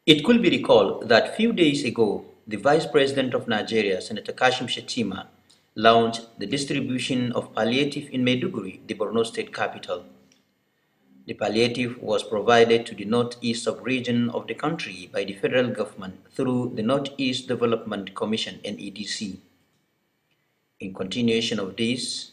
It could be recalled that few days ago, the Vice President of Nigeria, Senator Kashim Shettima, launched the distribution of palliative in Maiduguri, the Borno State capital. The palliative was provided to the North East Subregion of the country by the federal government through the North East Development Commission (NEDC). In continuation of this,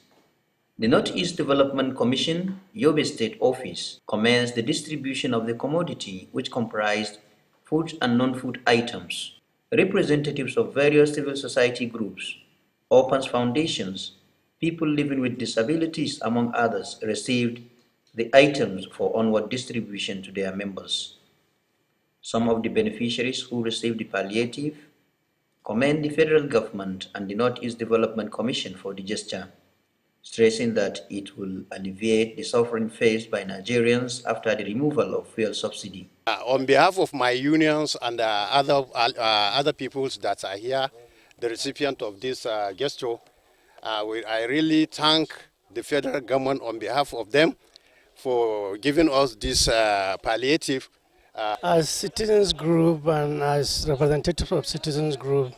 the North East Development Commission, Yobe State office, commenced the distribution of the commodity, which comprised food and non-food items. Representatives of various civil society groups, orphans foundations, people living with disabilities, among others, received the items for onward distribution to their members. Some of the beneficiaries who received the palliative commend the federal government and the North East Development Commission for the gesture, stressing that it will alleviate the suffering faced by Nigerians after the removal of fuel subsidy. On behalf of my unions and other peoples that are here, the recipient of this gesture, I really thank the federal government on behalf of them for giving us this palliative. As citizens group and as representatives of citizens group,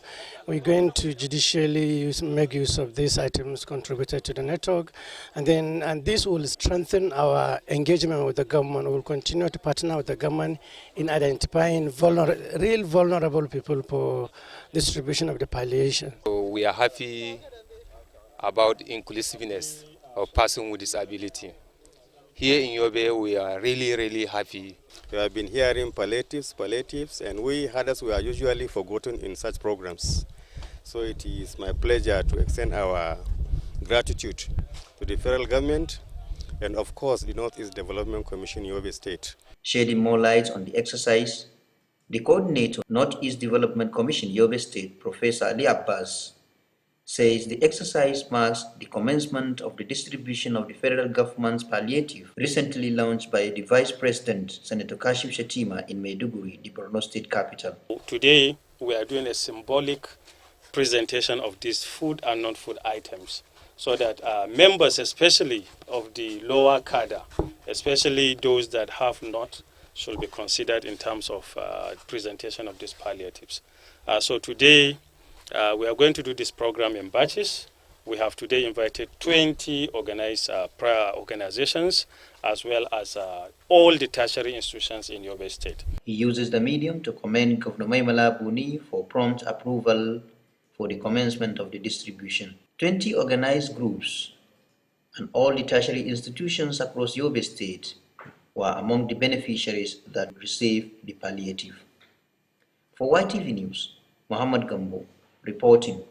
we're going to judicially make use of these items contributed to the network, and this will strengthen our engagement with the government. We will continue to partner with the government in identifying real vulnerable people for distribution of the palliation. So we are happy about inclusiveness of persons with disability. Here in Yobe, we are really happy. We have been hearing palliatives, and we others were usually forgotten in such programs. So it is my pleasure to extend our gratitude to the federal government and of course the North East Development Commission, Yobe State. Shedding more light on the exercise, the coordinator, North East Development Commission, Yobe State, Professor Ali Abbas, says the exercise marks the commencement of the distribution of the federal government's palliative, recently launched by the Vice President, Senator Kashim Shettima, in Maiduguri, the Borno State capital. Today, we are doing a symbolic presentation of these food and non-food items so that members, especially of the lower cadre, especially those that have not, should be considered in terms of presentation of these palliatives. So today, we are going to do this program in batches. We have today invited 20 prior organizations, as well as all the tertiary institutions in Yobe State. He uses the medium to commend Governor Maimala Buni for prompt approval for the commencement of the distribution. 20 organized groups and all the tertiary institutions across Yobe State were among the beneficiaries that received the palliative. For YTV News, Muhammad Gambo reporting.